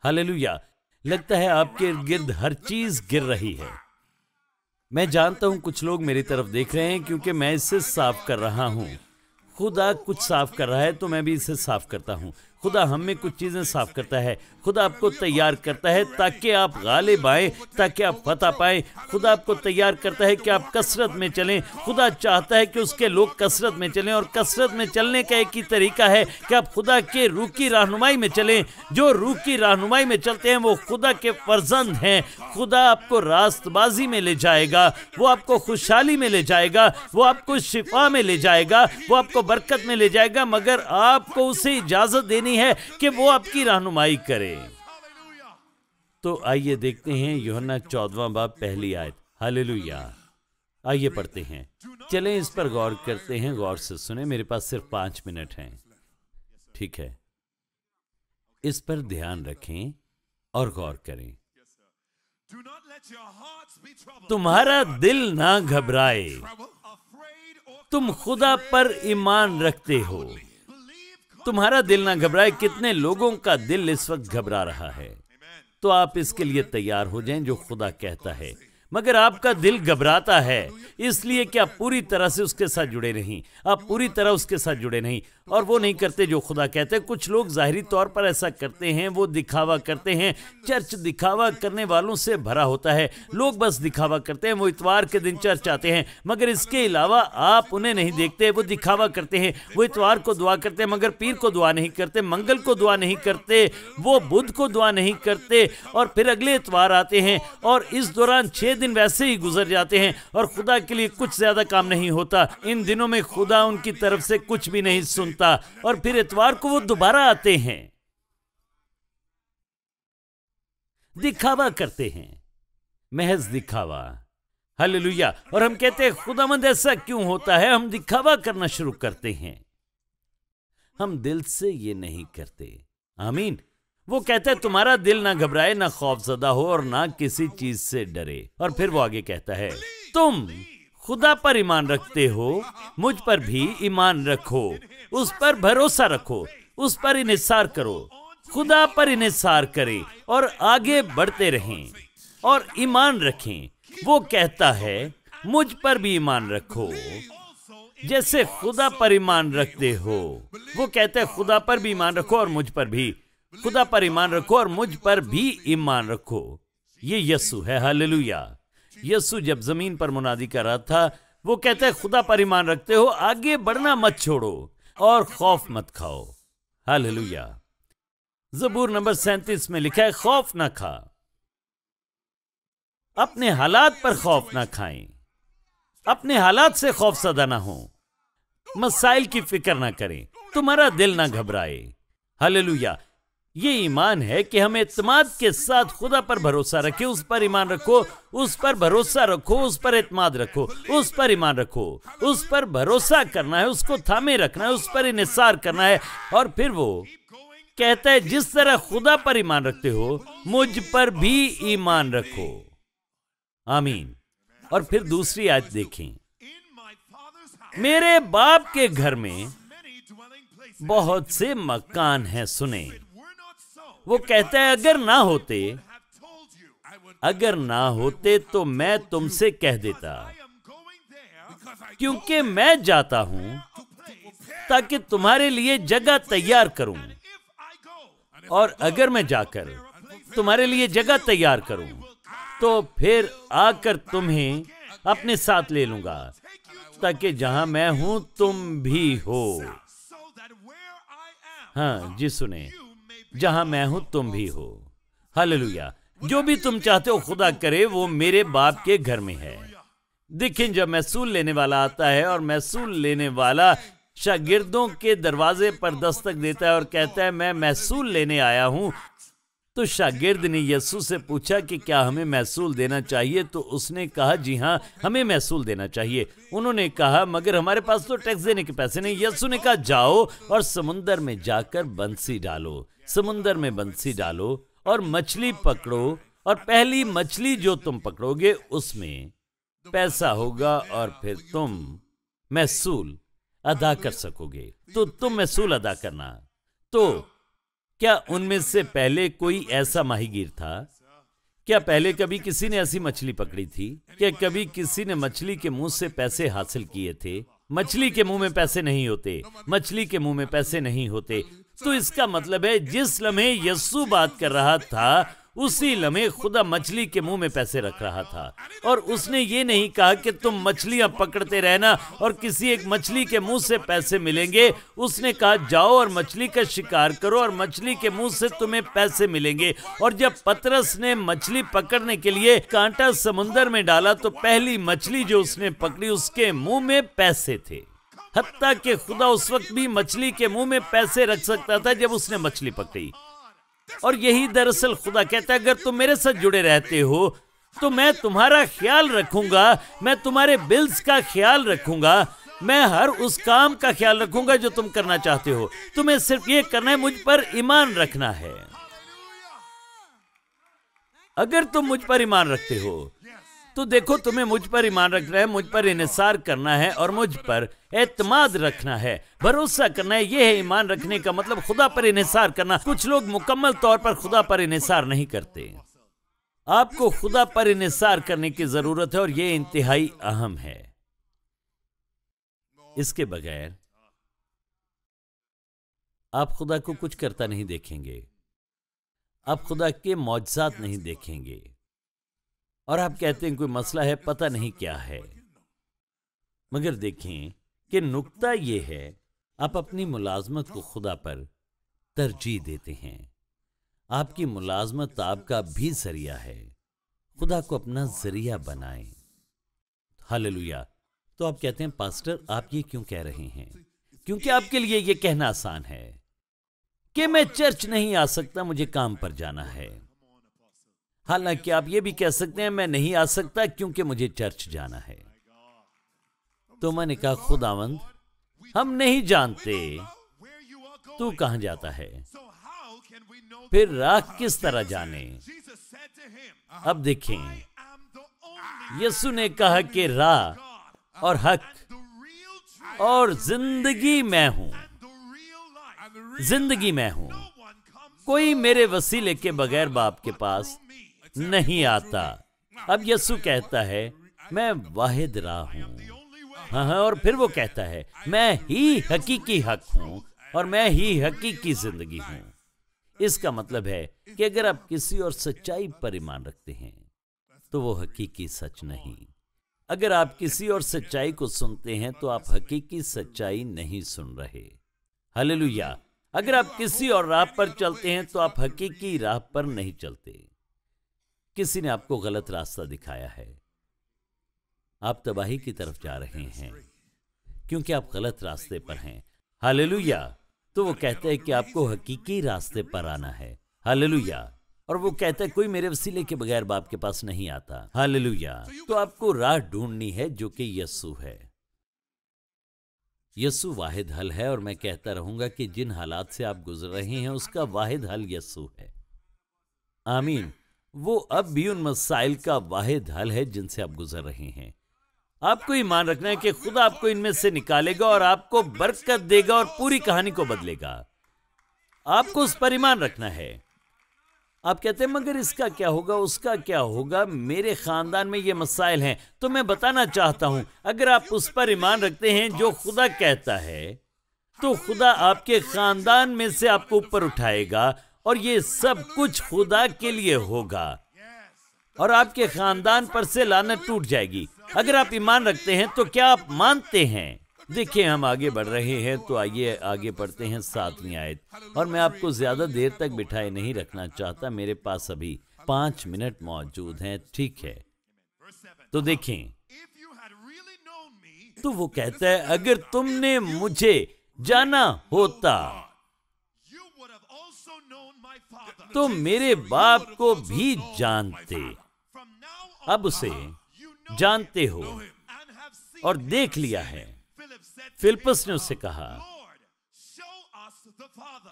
Hallelujah. लगता है आपके इर्द गिर्द हर चीज गिर रही है। मैं जानता हूं कुछ लोग मेरी तरफ देख रहे हैं क्योंकि मैं इसे साफ कर रहा हूं। खुदा कुछ साफ कर रहा है तो मैं भी इसे साफ करता हूं। खुदा हम में कुछ चीजें साफ करता है। खुदा आपको तैयार करता है ताकि आप गालिब आए, ताकि आप फतह पाएं। खुदा आपको तैयार करता है कि आप कसरत में चलें। खुदा चाहता है कि उसके लोग कसरत में चलें, और कसरत में चलने का एक ही तरीका है कि आप खुदा के रूह की रहनुमाई में चलें। जो रूह की रहनुमाई में चलते हैं वो खुदा के फर्जंद हैं। खुदा आपको रास्तबाजी में ले जाएगा, वो आपको खुशहाली में ले जाएगा, वो आपको शिफा में ले जाएगा, वो आपको बरकत में ले जाएगा, मगर आपको उसे इजाजत देनी है कि वो आपकी रहनुमाई करे। तो आइए देखते हैं यूहन्ना 14वां बाब पहली आयत। हालेलुया। आइए पढ़ते हैं। चलें इस पर गौर करते हैं। गौर से सुने, मेरे पास सिर्फ 5 मिनट हैं। ठीक है, इस पर ध्यान रखें और गौर करें। तुम्हारा दिल ना घबराए, तुम खुदा पर ईमान रखते हो। तुम्हारा दिल ना घबराए। कितने लोगों का दिल इस वक्त घबरा रहा है, तो आप इसके लिए तैयार हो जाएं जो खुदा कहता है। मगर आपका दिल घबराता है इसलिए कि आप पूरी तरह से उसके साथ जुड़े नहीं, आप पूरी तरह उसके साथ जुड़े नहीं, और वो नहीं करते जो खुदा कहते हैं। कुछ लोग जाहिरी तौर पर ऐसा करते हैं, वो दिखावा करते हैं। चर्च दिखावा करने वालों से भरा होता है। लोग बस दिखावा करते हैं। वो इतवार के दिन चर्च आते हैं, मगर इसके अलावा आप उन्हें नहीं देखते। वो दिखावा करते हैं। वो इतवार को दुआ करते हैं, मगर पीर को दुआ नहीं करते, मंगल को दुआ नहीं करते, वो बुध को दुआ नहीं करते, और फिर अगले इतवार आते हैं, और इस दौरान 6 दिन वैसे ही गुजर जाते हैं, और खुदा के लिए कुछ ज्यादा काम नहीं होता। इन दिनों में खुदा उनकी तरफ से कुछ भी नहीं सुनता, और फिर इतवार को वो दोबारा आते हैं, दिखावा करते हैं, महज दिखावा। हालेलुया। और हम कहते हैं खुदावंद ऐसा क्यों होता है? हम दिखावा करना शुरू करते हैं, हम दिल से ये नहीं करते। आमीन। वो कहता है तुम्हारा दिल ना घबराए, ना खौफजदा हो, और ना किसी चीज से डरे। और फिर वो आगे कहता है तुम खुदा पर ईमान रखते हो, मुझ पर भी ईमान रखो, उस पर भरोसा रखो, उस पर इन्हिसार करो। खुदा पर इन्हिसार करें और आगे बढ़ते रहें और ईमान रखें। वो कहता है मुझ पर भी ईमान रखो जैसे खुदा पर ईमान रखते हो। वो कहता है खुदा पर भी ईमान रखो और मुझ पर भी। खुदा पर ईमान रखो और मुझ पर भी ईमान रखो। ये यीशु है। हालेलुया। यीशु जब जमीन पर मुनादी कर रहा था, वो कहता है खुदा पर ईमान रखते हो, आगे बढ़ना मत छोड़ो और खौफ मत खाओ। हालेलुया। ज़बूर नंबर 37 में लिखा है खौफ ना खा। अपने हालात पर खौफ ना खाएं, अपने हालात से खौफ सदा ना हो, मसाइल की फिक्र ना करें, तुम्हारा दिल ना घबराए। हालेलुया। ये ईमान है कि हम एतमाद के साथ खुदा पर भरोसा रखें, उस पर ईमान रखो, उस पर भरोसा रखो, उस पर एतमाद रखो, उस पर ईमान रखो, उस पर भरोसा करना है, उसको थामे रखना है, उस पर इन्हिसार करना है। और फिर वो कहता है जिस तरह खुदा पर ईमान रखते हो, मुझ पर भी ईमान रखो। आमीन। और फिर दूसरी आयत देखें, मेरे बाप के घर में बहुत से मकान हैं। सुने, वो कहता है अगर ना होते तो मैं तुमसे कह देता, क्योंकि मैं जाता हूं ताकि तुम्हारे लिए जगह तैयार करूं, और अगर मैं जाकर तुम्हारे लिए जगह तैयार करूं तो फिर आकर तुम्हें अपने साथ ले लूंगा, ताकि जहां मैं हूं तुम भी हो। हाँ जी, सुने, जहां मैं हूं तुम भी हो। हालेलुया। जो भी तुम चाहते हो खुदा करे, वो मेरे बाप के घर में है। देखें, जब महसूल लेने वाला आता है और महसूल लेने वाला शागिर्दों के दरवाजे पर दस्तक देता है और कहता है मैं महसूल लेने आया हूं, तो शागिर्द ने यीशु से पूछा कि क्या हमें महसूल देना चाहिए? तो उसने कहा जी हाँ, हमें महसूल देना चाहिए। उन्होंने कहा मगर हमारे पास तो टैक्स देने के पैसे नहीं। यीशु ने कहा जाओ और समुंदर में जाकर बंसी डालो, समुंदर में बंसी डालो और मछली पकड़ो, और पहली मछली जो तुम पकड़ोगे उसमें पैसा होगा, और फिर तुम महसूल अदा कर सकोगे। तो तुम महसूल अदा करना। तो क्या उनमें से पहले कोई ऐसा माहीगीर था? क्या पहले कभी किसी ने ऐसी मछली पकड़ी थी? क्या कभी किसी ने मछली के मुंह से पैसे हासिल किए थे? मछली के मुंह में पैसे नहीं होते, मछली के मुंह में पैसे नहीं होते। तो इसका मतलब है जिस लम्हे यीशु बात कर रहा था, उसी लम्हे खुदा मछली के मुंह में पैसे रख रहा था। और उसने ये नहीं कहा कि तुम मछलियां पकड़ते रहना और किसी एक मछली के मुंह से पैसे मिलेंगे। उसने कहा जाओ और मछली का शिकार करो और मछली के मुंह से तुम्हें पैसे मिलेंगे। और जब पतरस ने मछली पकड़ने के लिए कांटा समुंदर में डाला तो पहली मछली जो उसने पकड़ी उसके मुंह में पैसे थे। हत्ता कि खुदा उस वक्त भी मछली के मुंह में पैसे रख सकता था जब उसने मछली पकड़ी। और यही दरअसल खुदा कहता है, अगर तुम मेरे साथ जुड़े रहते हो तो मैं तुम्हारा ख्याल रखूंगा, मैं तुम्हारे बिल्स का ख्याल रखूंगा, मैं हर उस काम का ख्याल रखूंगा जो तुम करना चाहते हो। तुम्हें सिर्फ ये करना है, मुझ पर ईमान रखना है। अगर तुम मुझ पर ईमान रखते हो तो देखो, तुम्हें मुझ पर ईमान रखना है, मुझ पर इन्हिसार करना है और मुझ पर एतमाद रखना है, भरोसा करना है। यह है ईमान रखने का मतलब, खुदा पर इन्हिसार करना। कुछ लोग मुकम्मल तौर पर खुदा पर इन्हिसार नहीं करते। आपको खुदा पर इन्हिसार करने की जरूरत है और यह इंतहाई अहम है। इसके बगैर आप खुदा को कुछ करता नहीं देखेंगे, आप खुदा के मौजज़ात नहीं देखेंगे। और आप कहते हैं कोई मसला है, पता नहीं क्या है। मगर देखें कि नुक्ता यह है, आप अपनी मुलाजमत को खुदा पर तरजीह देते हैं। आपकी मुलाजमत आपका भी जरिया है। खुदा को अपना जरिया बनाएं। हालेलुया। तो आप कहते हैं पास्टर आप ये क्यों कह रहे हैं? क्योंकि आपके लिए ये कहना आसान है कि मैं चर्च नहीं आ सकता, मुझे काम पर जाना है। हालांकि आप ये भी कह सकते हैं मैं नहीं आ सकता क्योंकि मुझे चर्च जाना है। तो मैंने कहा खुदावंद, हम नहीं जानते तू कहां जाता है, फिर राह किस तरह जाने? अब देखें, यीशु ने कहा कि राह और हक और जिंदगी मैं हूं। जिंदगी मैं हूं। कोई मेरे वसीले के बगैर बाप के पास नहीं आता। अब यीशु कहता है मैं वाहिद राह हूं। हाँ, और फिर वो कहता है मैं ही हकीकी हक हूं और मैं ही हकीकी जिंदगी हूं। इसका मतलब है कि अगर आप किसी और सच्चाई पर ईमान रखते हैं तो वो हकीकी सच नहीं। अगर आप किसी और सच्चाई को सुनते हैं तो आप हकीकी सच्चाई नहीं सुन रहे। हालेलुया। अगर आप किसी और राह पर चलते हैं तो आप हकीकी राह पर नहीं चलते। किसी ने आपको गलत रास्ता दिखाया है, आप तबाही की तरफ जा रहे हैं क्योंकि आप गलत रास्ते पर हैं। हालेलुया। तो वो कहता है कि आपको हकीकी रास्ते पर आना है। हालेलुया। और वो कहता है कोई मेरे वसीले के बगैर बाप के पास नहीं आता। हालेलुया। तो आपको राह ढूंढनी है जो कि यीशु है। यीशु वाहिद हल है और मैं कहता रहूंगा कि जिन हालात से आप गुजर रहे हैं उसका वाहिद हल यीशु है। आमीन। वो अब भी उन मसाइल का वाहिद हल है जिनसे आप गुजर रहे हैं। आपको ईमान रखना है कि खुदा आपको इनमें से निकालेगा और आपको बरकत देगा और पूरी कहानी को बदलेगा। आपको उस पर ईमान रखना है। आप कहते हैं मगर इसका क्या होगा, उसका क्या होगा, मेरे खानदान में ये मसाइल हैं। तो मैं बताना चाहता हूं, अगर आप उस पर ईमान रखते हैं जो खुदा कहता है तो खुदा आपके खानदान में से आपको ऊपर उठाएगा और ये सब कुछ खुदा के लिए होगा और आपके खानदान पर से लानत टूट जाएगी। अगर आप ईमान रखते हैं तो क्या आप मानते हैं? देखिए हम आगे बढ़ रहे हैं, तो आइए आगे पढ़ते हैं 7वीं आयत। और मैं आपको ज्यादा देर तक बिठाए नहीं रखना चाहता, मेरे पास अभी 5 मिनट मौजूद हैं। ठीक है, तो देखें, तो वो कहता है अगर तुमने मुझे जाना होता तो मेरे बाप को भी जानते। अब उसे जानते हो और देख लिया है। फिलिप्पस ने उससे कहा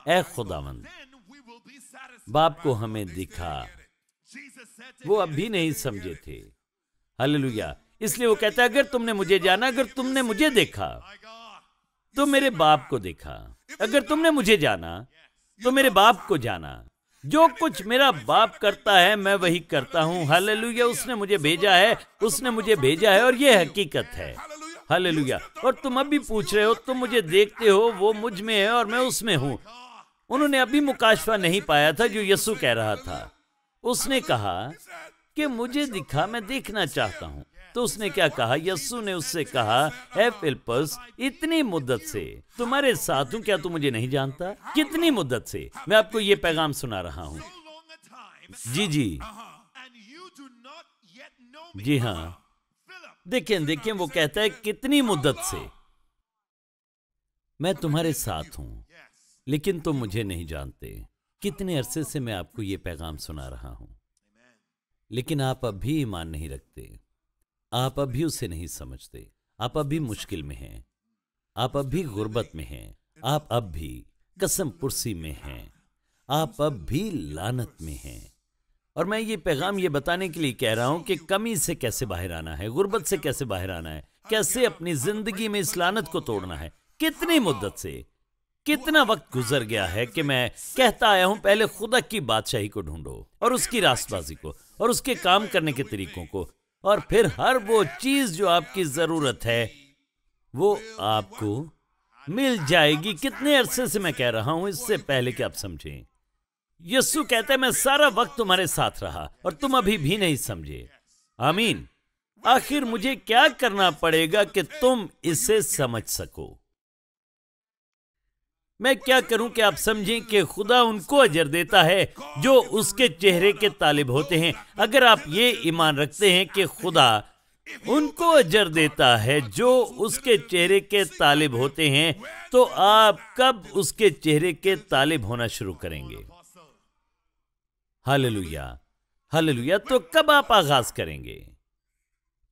ऐ खुदावंद, बाप को हमें दिखा। वो अब भी नहीं समझे थे। हालेलुया। इसलिए वो कहता है अगर तुमने मुझे जाना, अगर तुमने मुझे देखा तो मेरे बाप को देखा। अगर तुमने मुझे जाना तो मेरे बाप को जाना। जो कुछ मेरा बाप करता है मैं वही करता हूँ। हालेलुया। उसने मुझे भेजा है, उसने मुझे भेजा है और ये हकीकत है। हालेलुया। और तुम अभी पूछ रहे हो, तुम मुझे देखते हो, वो मुझ में है और मैं उसमें हूँ। उन्होंने अभी मुकाशफा नहीं पाया था जो यीशु कह रहा था। उसने कहा कि मुझे दिखा, मैं देखना चाहता हूँ। तो उसने क्या कहा? यीशु ने उससे कहा, हे फिलिप्पस, इतनी मुद्दत से तुम्हारे साथ हूं, क्या तू मुझे नहीं जानता? कितनी मुद्दत से मैं आपको ये पैगाम सुना रहा हूँ। जी जी जी हाँ, देखें वो कहता है कितनी मुद्दत से मैं तुम्हारे साथ हूं, लेकिन तुम मुझे नहीं जानते। कितने अरसे से मैं आपको ये पैगाम सुना रहा हूं, लेकिन आप अब भी ईमान नहीं रखते। आप अब भी उसे नहीं समझते। आप अब भी मुश्किल में हैं। आप अब भी गुर्बत में हैं। आप अब भी कसम पुरसी में हैं। आप अब भी लानत में हैं। और मैं ये पैगाम ये बताने के लिए कह रहा हूं कि कमी से कैसे बाहर आना है, गुर्बत से कैसे बाहर आना है, कैसे अपनी जिंदगी में इस लानत को तोड़ना है। कितनी मुद्दत से, कितना वक्त गुजर गया है कि मैं कहता आया हूं, पहले खुदा की बादशाही को ढूंढो और उसकी रास्तबाजी को और उसके काम करने के तरीकों को, और फिर हर वो चीज जो आपकी जरूरत है वो आपको मिल जाएगी। कितने अरसे से मैं कह रहा हूं, इससे पहले कि आप समझें। यीशु कहता है, मैं सारा वक्त तुम्हारे साथ रहा और तुम अभी भी नहीं समझे। आमीन। आखिर मुझे क्या करना पड़ेगा कि तुम इसे समझ सको? मैं क्या करूं कि आप समझें कि खुदा उनको अजर देता है जो उसके चेहरे के तालिब होते हैं। अगर आप ये ईमान रखते हैं कि खुदा उनको अजर देता है जो उसके चेहरे के तालिब होते हैं, तो आप कब उसके चेहरे के तालिब होना शुरू करेंगे? Hallelujah, hallelujah. तो कब आप आगाज करेंगे?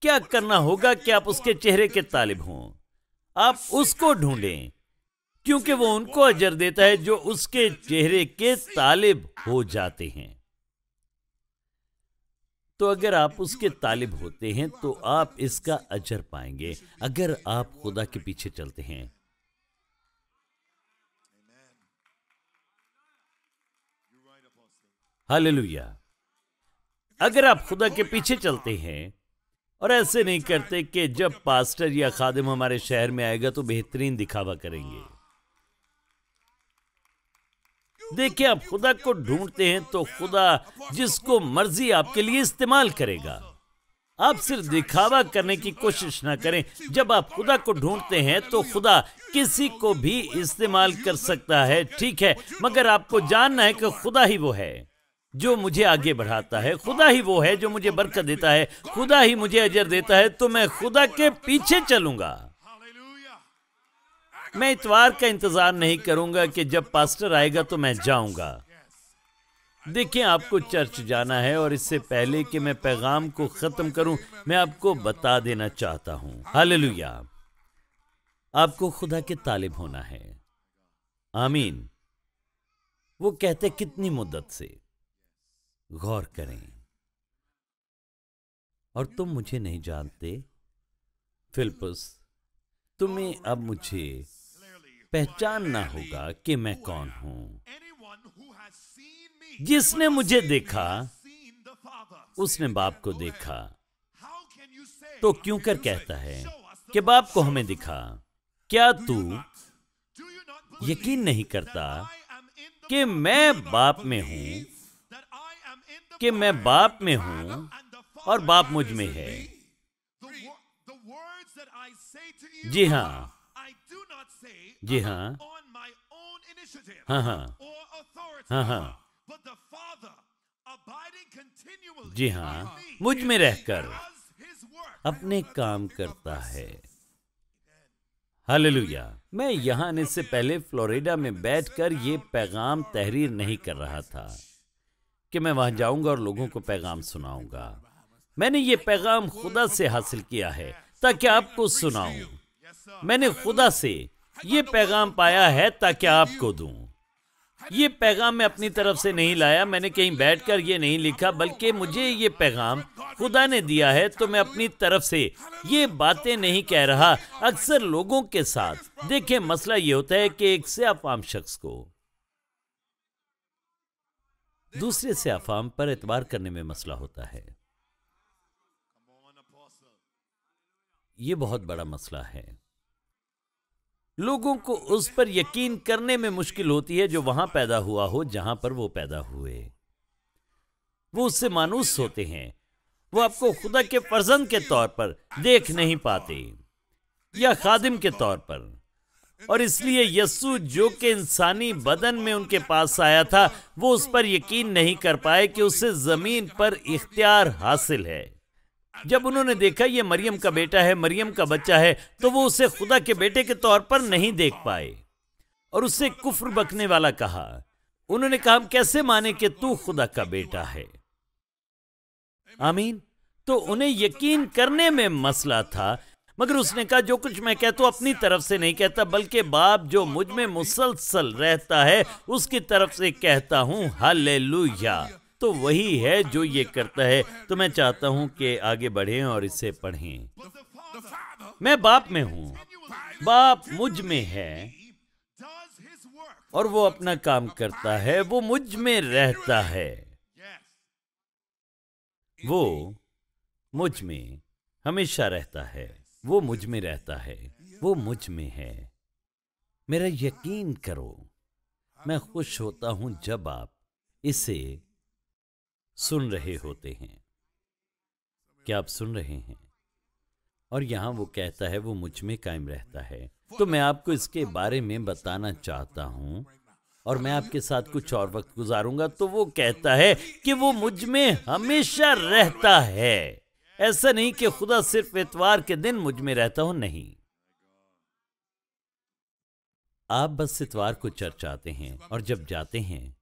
क्या करना होगा कि आप उसके चेहरे के तालिब हों? आप उसको ढूंढें, क्योंकि वो उनको अजर देता है जो उसके चेहरे के तालिब हो जाते हैं। तो अगर आप उसके तालिब होते हैं तो आप इसका अजर पाएंगे, अगर आप खुदा के पीछे चलते हैं। हालेलुया। अगर आप खुदा के पीछे चलते हैं और ऐसे नहीं करते कि जब पास्टर या खादिम हमारे शहर में आएगा तो बेहतरीन दिखावा करेंगे। देखिए, आप खुदा को ढूंढते हैं तो खुदा जिसको मर्जी आपके लिए इस्तेमाल करेगा। आप सिर्फ दिखावा करने की कोशिश ना करें। जब आप खुदा को ढूंढते हैं तो खुदा किसी को भी इस्तेमाल कर सकता है, ठीक है, मगर आपको जानना है कि खुदा ही वो है जो मुझे आगे बढ़ाता है। खुदा ही वो है जो मुझे बरकत देता है। खुदा ही मुझे अजर देता है। तो मैं खुदा के पीछे चलूंगा। मैं इतवार का इंतजार नहीं करूंगा कि जब पास्टर आएगा तो मैं जाऊंगा। देखिए, आपको चर्च जाना है और इससे पहले कि मैं पैगाम को खत्म करूं, मैं आपको बता देना चाहता हूं। हालेलुया। आपको खुदा के तालिब होना है। आमीन। वो कहते कितनी मुद्दत से, गौर करें। और तुम मुझे नहीं जानते फिलिप्पस, तुम्हें अब मुझे पहचानना होगा कि मैं कौन हूं। जिसने मुझे देखा उसने बाप को देखा। तो क्यों कर कहता है कि बाप को हमें दिखा? क्या तू यकीन नहीं करता कि मैं बाप में हूं, कि मैं बाप में हूं और बाप मुझ में है? जी हाँ, जी हाँ, हाँ हाँ, हाँ हाँ, जी हाँ, मुझ में रहकर अपने काम करता है। हालेलुया। मैं यहाँ आने से पहले फ्लोरिडा में बैठकर ये पैगाम तहरीर नहीं कर रहा था कि मैं वहां जाऊंगा और लोगों को पैगाम सुनाऊंगा। मैंने ये पैगाम खुदा से हासिल किया है ताकि आपको सुनाऊं। मैंने खुदा से ये पैगाम पाया है ताकि आपको दूं। ये पैगाम मैं अपनी तरफ से नहीं लाया, मैंने कहीं बैठकर ये नहीं लिखा, बल्कि मुझे ये पैगाम खुदा ने दिया है। तो मैं अपनी तरफ से ये बातें नहीं कह रहा। अक्सर लोगों के साथ देखिए, मसला ये होता है कि एक सियाफाम शख्स को दूसरे से अफाम पर एतबार करने में मसला होता है। ये बहुत बड़ा मसला है। लोगों को उस पर यकीन करने में मुश्किल होती है जो वहां पैदा हुआ हो, जहां पर वो पैदा हुए। वो उससे मानूस होते हैं। वो आपको खुदा के फर्जंद के तौर पर देख नहीं पाते या खादिम के तौर पर। और इसलिए यस्सु जो कि इंसानी बदन में उनके पास आया था, वो उस पर यकीन नहीं कर पाए कि उससे जमीन पर इख्तियार हासिल है। जब उन्होंने देखा ये मरियम का बेटा है, मरियम का बच्चा है, तो वो उसे खुदा के बेटे के तौर पर नहीं देख पाए और उससे कुफ्र बकने वाला कहा। उन्होंने कहा, हम कैसे माने कि तू खुदा का बेटा है। आमीन। तो उन्हें यकीन करने में मसला था, मगर उसने कहा, जो कुछ मैं कहता हूं अपनी तरफ से नहीं कहता, बल्कि बाप जो मुझ में मुसलसल रहता है उसकी तरफ से कहता हूं। हालेलुया। तो वही है जो ये करता है। तो मैं चाहता हूं कि आगे बढ़ें और इसे पढ़ें। मैं बाप में हूं, बाप मुझ में है और वो अपना काम करता है। वो मुझ में रहता है, वो मुझ में हमेशा रहता है। वो मुझ में रहता है, वो मुझ में है। मेरा यकीन करो। मैं खुश होता हूं जब आप इसे सुन रहे होते हैं। क्या आप सुन रहे हैं? और यहां वो कहता है वो मुझ में कायम रहता है। तो मैं आपको इसके बारे में बताना चाहता हूं और मैं आपके साथ कुछ और वक्त गुजारूंगा। तो वो कहता है कि वो मुझ में हमेशा रहता है। ऐसा नहीं कि खुदा सिर्फ इतवार के दिन मुझ में रहता हो, नहीं। आप बस इतवार को चर्च आते हैं और जब जाते हैं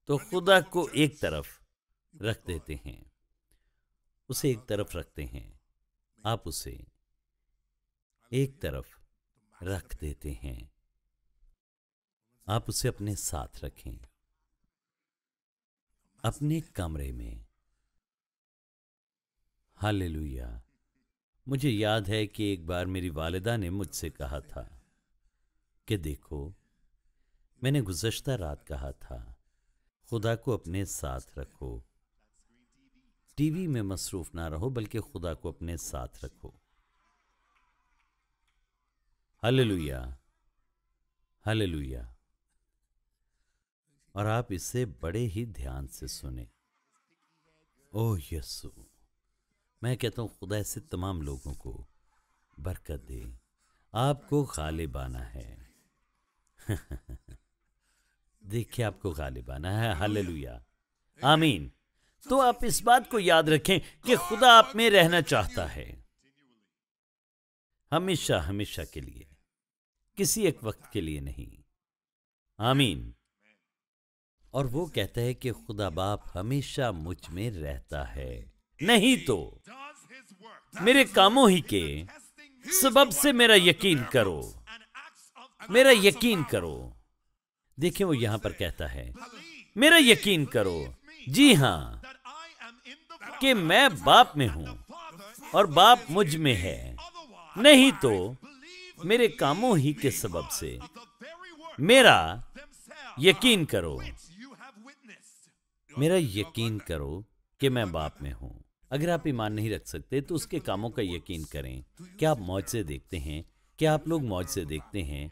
तो खुदा को एक तरफ रख देते हैं, उसे एक तरफ रखते हैं। आप उसे एक तरफ रख देते हैं। आप उसे अपने साथ रखें, अपने कमरे में। हालेलुया। मुझे याद है कि एक बार मेरी वालिदा ने मुझसे कहा था कि देखो, मैंने गुज़श्ता रात कहा था खुदा को अपने साथ रखो, टीवी में मसरूफ ना रहो, बल्कि खुदा को अपने साथ रखो। Hallelujah, hallelujah. और आप इसे बड़े ही ध्यान से सुने। ओह यस्सु, मैं कहता हूं खुदा ऐसे तमाम लोगों को बरकत दे। आपको गालिबाना है। देखिए, आपको गालिबाना है। हालेलुया, आमीन। तो आप इस बात को याद रखें कि खुदा आप में रहना चाहता है, हमेशा हमेशा के लिए, किसी एक वक्त के लिए नहीं। आमीन। और वो कहता है कि खुदा बाप हमेशा मुझ में रहता है। नहीं तो मेरे कामों ही के सबब से मेरा यकीन करो, मेरा यकीन करो। देखिए, वो यहां पर कहता है मेरा यकीन करो। जी हां, कि मैं बाप में हूं और बाप मुझ में है। नहीं तो मेरे कामों ही के सबब से मेरा यकीन करो, मेरा यकीन करो कि मैं बाप में हूं। अगर आप ईमान नहीं रख सकते तो उसके कामों का यकीन करें। क्या आप मौजज़े देखते हैं? क्या आप लोग मौजज़े देखते हैं?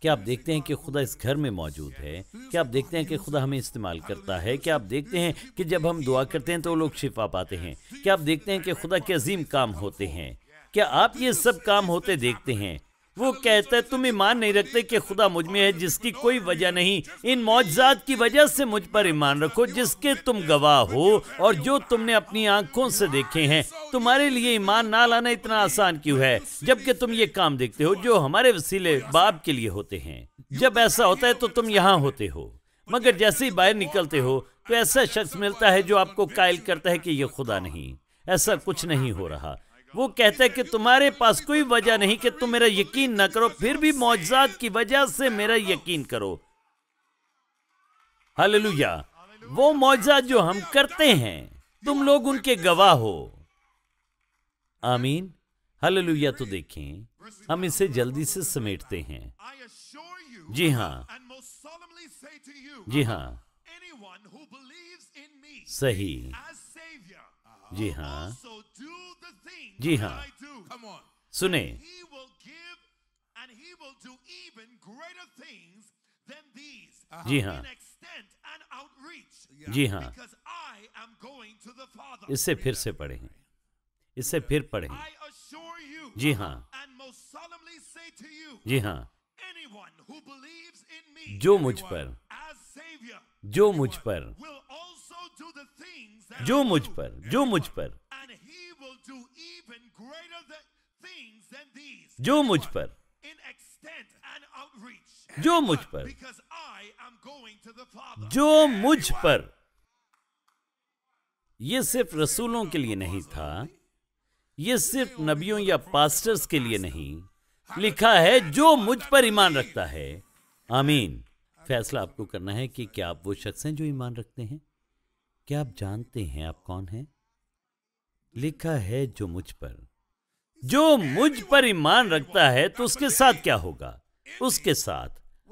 क्या आप देखते हैं कि खुदा इस घर में मौजूद है? क्या आप देखते हैं कि खुदा हमें इस्तेमाल करता है? क्या आप देखते हैं कि जब हम दुआ करते हैं तो लोग शिफा पाते हैं? क्या आप देखते हैं कि खुदा के अजीम काम होते हैं? क्या आप ये सब काम होते देखते हैं? वो कहता है तुम ईमान नहीं रखते कि खुदा मुझ में है, जिसकी कोई वजह नहीं। इन मौजज़ात की वजह से मुझ पर ईमान रखो, जिसके तुम गवाह हो और जो तुमने अपनी आंखों से देखे हैं। तुम्हारे लिए ईमान ना लाना इतना आसान क्यों है, जबकि तुम ये काम देखते हो जो हमारे वसीले बाप के लिए होते हैं। जब ऐसा होता है तो तुम यहाँ होते हो, मगर जैसे ही बाहर निकलते हो तो ऐसा शख्स मिलता है जो आपको कायल करता है कि ये खुदा नहीं, ऐसा कुछ नहीं हो रहा। वो कहता है कि तुम्हारे पास कोई वजह नहीं कि तुम मेरा यकीन ना करो, फिर भी मौजज़ात की वजह से मेरा यकीन करो। हालेलुया। वो मौजज़ात जो हम करते हैं तुम लोग उनके गवाह हो। आमीन, हालेलुया। तो देखें, हम इसे जल्दी से समेटते हैं। जी हाँ, जी हाँ। सही। जी हाँ, जी हाँ, सुने। जी हाँ, जी हाँ, इससे फिर से पढ़ें, इससे फिर पढ़ें। जी हाँ, जी हाँ, जो मुझ पर, जो मुझ पर, जो मुझ पर, जो मुझ पर, जो मुझ पर, जो मुझ पर, जो मुझ पर। यह सिर्फ रसूलों के लिए नहीं था, यह सिर्फ नबियों या पास्टर्स के लिए नहीं, लिखा है जो मुझ पर ईमान रखता है। आमीन। फैसला आपको करना है कि क्या आप वो शख्स हैं जो ईमान रखते हैं। क्या आप जानते हैं आप कौन हैं? लिखा है जो मुझ पर, जो मुझ पर ईमान रखता है। तो उसके साथ क्या होगा? उसके साथ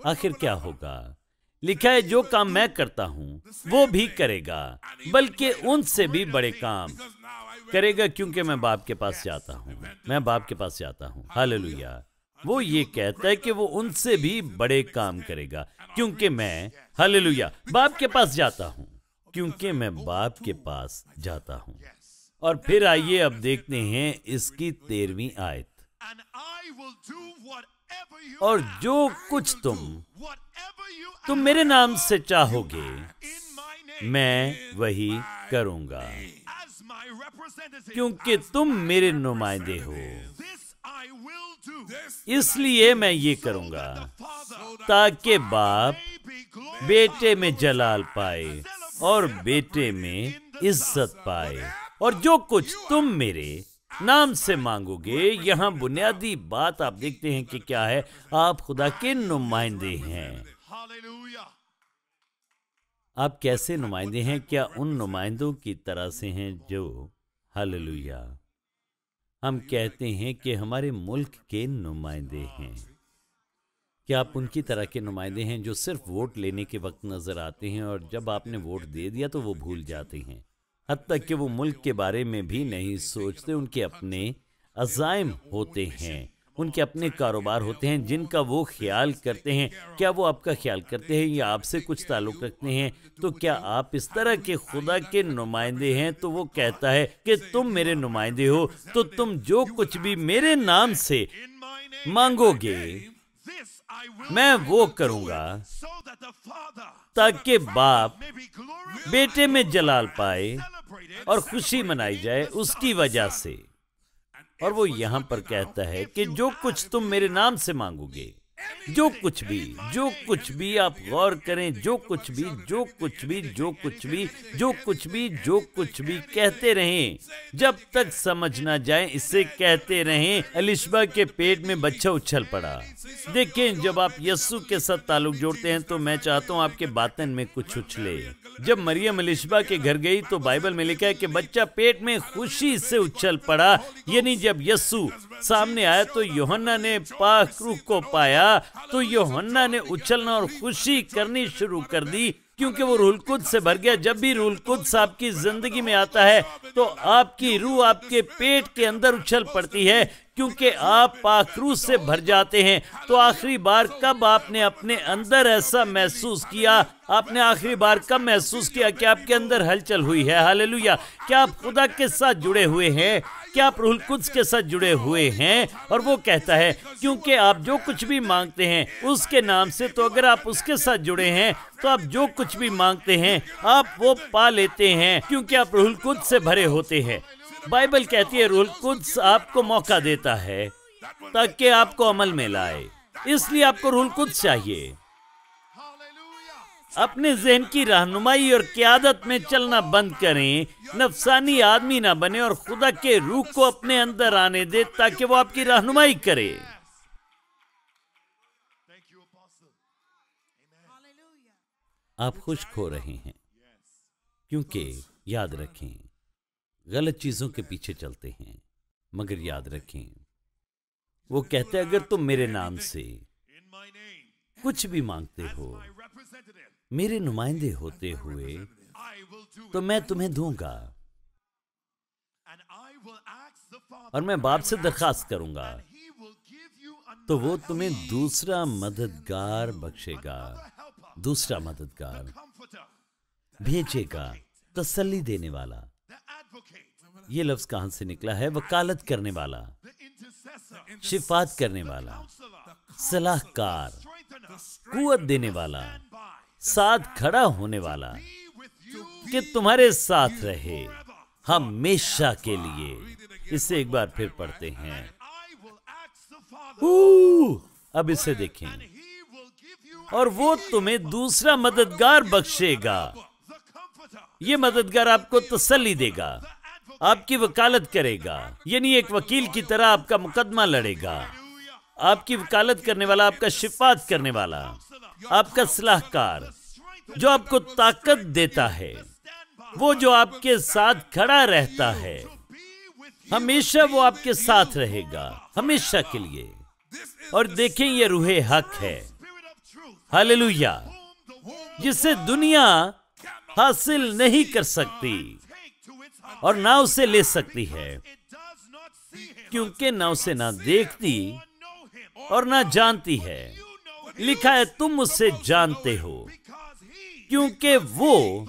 आखिर क्या होगा? लिखा है जो काम मैं करता हूं वो भी करेगा, बल्कि उनसे भी बड़े काम करेगा, क्योंकि मैं बाप के पास जाता हूं। मैं बाप के पास जाता हूं। हालेलुया। वो ये कहता है कि वो उनसे भी बड़े काम करेगा, क्योंकि मैं, हालेलुया, बाप के पास जाता हूं, क्योंकि मैं बाप के पास जाता हूं। और फिर आइए अब देखते हैं इसकी 13वीं आयत। और जो कुछ तुम मेरे नाम से चाहोगे मैं वही करूंगा, क्योंकि तुम मेरे नुमाइंदे हो। इसलिए मैं ये करूंगा ताकि बाप बेटे में जलाल पाए और बेटे में इज्जत पाए। और जो कुछ तुम मेरे नाम से मांगोगे, यहां बुनियादी बात आप देखते हैं कि क्या है? आप खुदा के नुमाइंदे हैं। आप कैसे नुमाइंदे हैं? क्या उन नुमाइंदों की तरह से हैं जो, हालेलुया, हम कहते हैं कि हमारे मुल्क के नुमाइंदे हैं? क्या आप उनकी तरह के नुमाइंदे हैं जो सिर्फ वोट लेने के वक्त नजर आते हैं और जब आपने वोट दे दिया तो वो भूल जाते हैं, हत्ता कि वो मुल्क के बारे में भी नहीं सोचते? उनके अपने अज़ाइम होते हैं, उनके अपने कारोबार होते हैं जिनका वो ख्याल करते हैं। क्या वो आपका ख्याल करते हैं या आपसे कुछ ताल्लुक़ रखते हैं? तो क्या आप इस तरह के खुदा के नुमाइंदे हैं? तो वो कहता है कि तुम मेरे नुमाइंदे हो, तो तुम जो कुछ भी मेरे नाम से मांगोगे मैं वो करूंगा, ताकि बाप बेटे में जलाल पाए और खुशी मनाई जाए उसकी वजह से। और वो यहां पर कहता है कि जो कुछ तुम मेरे नाम से मांगोगे, जो कुछ भी आप गौर करें, जो कुछ भी कहते रहें जब तक समझ ना जाए, इससे कहते रहें। एलिशबा के पेट में बच्चा उछल पड़ा। देखें, जब आप यस्सु के साथ ताल्लुक जोड़ते हैं तो मैं चाहता हूं आपके बातन में कुछ उछले। जब मरियम एलिशबा के घर गई तो बाइबल में लिखा है कि बच्चा पेट में खुशी से उछल पड़ा। यानी जब यस्सु सामने आया तो यूहन्ना ने पाक रूह को पाया, तो यूहन्ना ने उछलना और खुशी करनी शुरू कर दी, क्योंकि वो रूहुल कुद्स से भर गया। जब भी रूहुल कुद्स आपकी जिंदगी में आता है तो आपकी रूह आपके पेट के अंदर उछल पड़ती है, क्योंकि आप पाक रूह से भर जाते हैं। तो आखिरी बार कब आपने अपने अंदर ऐसा महसूस किया? आपने आखिरी बार कब महसूस किया कि आपके अंदर हलचल हुई है? हालेलुया। क्या आप खुदा के साथ जुड़े हुए हैं? क्या आप रूहुल कुद्स के साथ जुड़े हुए हैं? और वो कहता है क्योंकि आप जो कुछ भी मांगते हैं उसके नाम से, तो अगर आप उसके साथ जुड़े हैं तो आप जो कुछ भी मांगते हैं आप वो पा लेते हैं, क्योंकि आप रूहुल कुद्स से भरे होते हैं। बाइबल कहती है रूहुल कुद्स आपको मौका देता है ताकि आपको अमल में लाए। इसलिए आपको रूहुल कुद्स चाहिए। अपने ज़हन की रहनुमाई और क़यादत में चलना बंद करें, नफसानी आदमी ना बने और खुदा के रूह को अपने अंदर आने दे ताकि वो आपकी रहनुमाई करे। आप खुश्क हो रहे हैं, क्योंकि याद रखें गलत चीजों के पीछे चलते हैं, मगर याद रखें वो कहते हैं अगर तुम मेरे नाम से कुछ भी मांगते हो, मेरे नुमाइंदे होते हुए, तो मैं तुम्हें दूंगा। और मैं बाप से दरखास्त करूंगा तो वो तुम्हें दूसरा मददगार बख्शेगा, दूसरा मददगार भेजेगा, तसल्ली देने वाला। ये लफ्ज कहां से निकला है? वकालत करने वाला, शिफात करने वाला, सलाहकार, कुव्वत देने वाला, साथ खड़ा होने वाला, कि तुम्हारे साथ रहे हमेशा के लिए। इसे एक बार फिर पढ़ते हैं। अब इसे देखें। और वो तुम्हें दूसरा मददगार बख्शेगा। ये मददगार आपको तसल्ली देगा, आपकी वकालत करेगा, यानी एक वकील की तरह आपका मुकदमा लड़ेगा। आपकी वकालत करने वाला, आपका शिफात करने वाला, आपका सलाहकार, जो आपको ताकत देता है, वो जो आपके साथ खड़ा रहता है, हमेशा वो आपके साथ रहेगा, हमेशा के लिए। और देखें, ये रूहे हक है, हालेलुया, जिसे दुनिया हासिल नहीं कर सकती और ना उसे ले सकती है, क्योंकि ना उसे ना देखती और ना जानती है। लिखा है तुम उससे जानते हो, क्योंकि वो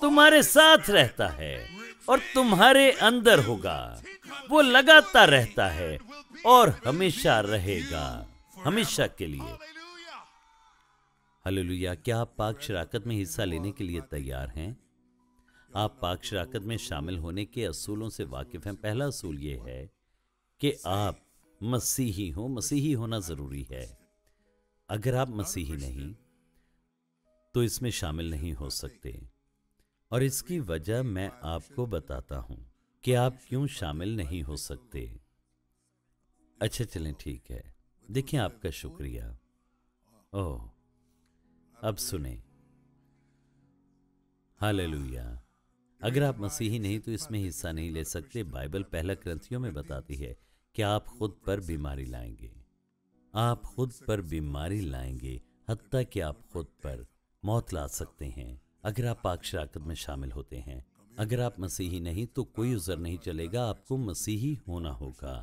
तुम्हारे साथ रहता है और तुम्हारे अंदर होगा। वो लगातार रहता है और हमेशा रहेगा, हमेशा के लिए। हालेलुया। क्या आप पाक शराकत में हिस्सा लेने के लिए तैयार हैं? आप पाक शराकत में शामिल होने के असूलों से वाकिफ हैं। पहला असूल ये है कि आप मसीही हो। मसीही होना जरूरी है। अगर आप मसीही नहीं तो इसमें शामिल नहीं हो सकते। और इसकी वजह मैं आपको बताता हूं कि आप क्यों शामिल नहीं हो सकते। अच्छा चलें, ठीक है। देखिए, आपका शुक्रिया। ओह, अब सुने। हालेलुया। अगर आप मसीही नहीं तो इसमें हिस्सा नहीं ले सकते। बाइबल पहला ग्रंथियों में बताती है कि आप खुद पर बीमारी लाएंगे। आप खुद पर बीमारी लाएंगे, हत्ता कि आप खुद पर मौत ला सकते हैं अगर आप पाक शराकत में शामिल होते हैं। अगर आप मसीही नहीं तो कोई उज़र नहीं चलेगा, आपको मसीही होना होगा।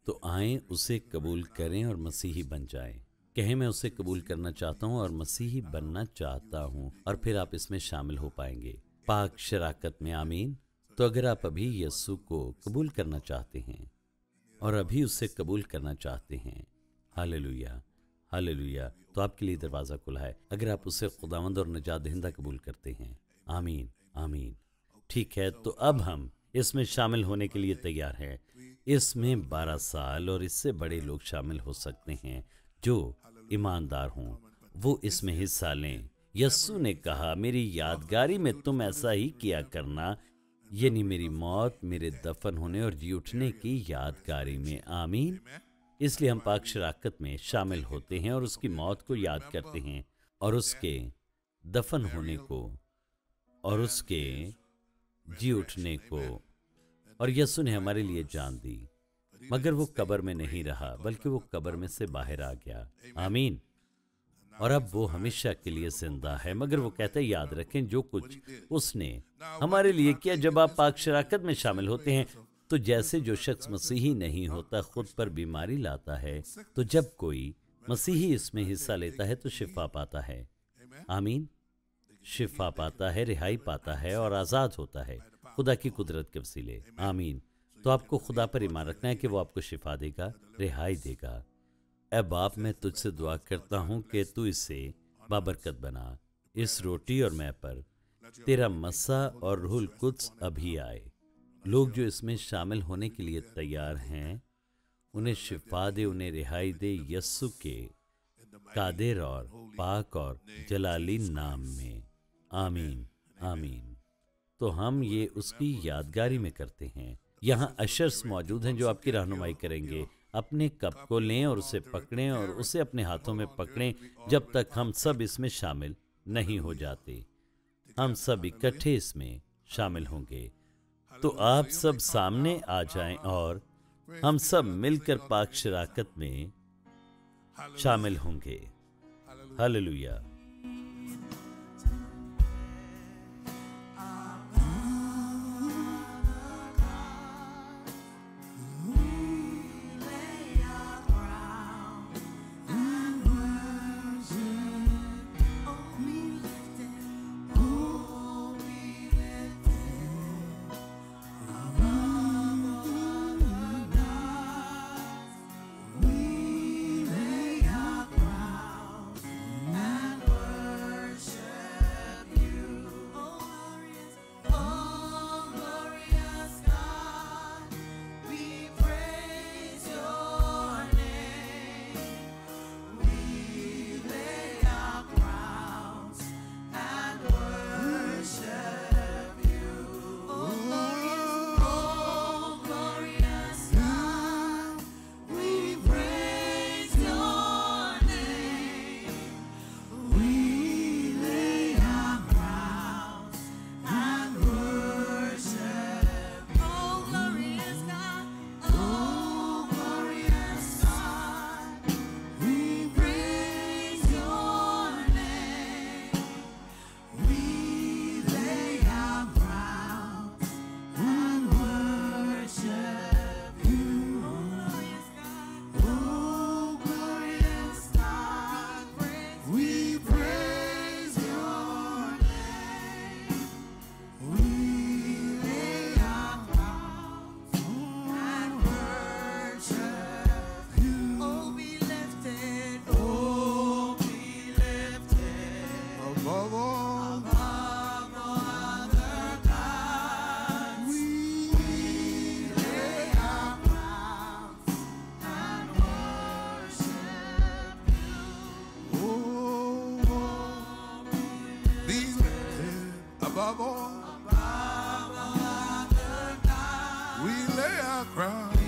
तो आएं, उसे कबूल करें और मसीही बन जाएं। कहें, मैं उसे कबूल करना चाहता हूं और मसीही बनना चाहता हूं, और फिर आप इसमें शामिल हो पाएंगे पाक शराकत में। आमीन। तो अगर आप अभी यीशु को कबूल करना चाहते हैं और अभी उसे कबूल करना चाहते हैं, हालेलुया हालेलुया, तो आपके लिए दरवाज़ा खुला है। अगर आप उसे खुदावंद और निजात दहिंदा कबूल करते हैं, आमीन आमीन। ठीक है, तो अब हम इसमें शामिल होने के लिए तैयार हैं। इसमें 12 साल और इससे बड़े लोग शामिल हो सकते हैं जो ईमानदार हों, वो इसमें हिस्सा लें। यस्सु ने कहा, मेरी यादगारी में तुम ऐसा ही किया करना, यानी मेरी मौत, मेरे दफन होने और जी उठने की यादगारी में। आमीन। इसलिए हम पाक शराकत में शामिल होते हैं और उसकी मौत को याद करते हैं और उसके दफन होने को और उसके जी उठने को। और यीशु ने हमारे लिए जान दी, मगर वो कब्र में नहीं रहा, बल्कि वो कब्र में से बाहर आ गया। आमीन। और अब वो हमेशा के लिए जिंदा है। मगर वो कहते हैं, याद रखें जो कुछ उसने हमारे लिए किया। जब आप पाक शराकत में शामिल होते हैं तो जैसे जो शख्स मसीही नहीं होता खुद पर बीमारी लाता है, तो जब कोई मसीही इसमें हिस्सा लेता है तो शिफा पाता है। आमीन। शिफा पाता है, रिहाई पाता है और आज़ाद होता है खुदा की कुदरत के वसीले। आमीन। तो आपको खुदा पर ईमान रखना है कि वो आपको शिफा देगा, रिहाई देगा। ऐ बाप, मैं तुझसे दुआ करता हूँ कि तू इसे बाबरकत बना। इस रोटी और मैं पर तेरा मसा और रूहुल कुद्स अभी आए। लोग जो इसमें शामिल होने के लिए तैयार हैं, उन्हें शिफा दे, उन्हें रिहाई दे, यस्सु के कादिर और पाक और जलाली नाम में। आमीन आमीन। तो हम ये उसकी यादगारी में करते हैं। यहाँ अशर्स मौजूद हैं जो आपकी रहनुमाई करेंगे। अपने कप को लें और उसे पकड़ें और उसे अपने हाथों में पकड़ें जब तक हम सब इसमें शामिल नहीं हो जाते। हम सब इकट्ठे इसमें शामिल होंगे। तो आप सब सामने आ जाएं और हम सब मिलकर पाक शराकत में शामिल होंगे। हालेलुया। the ground.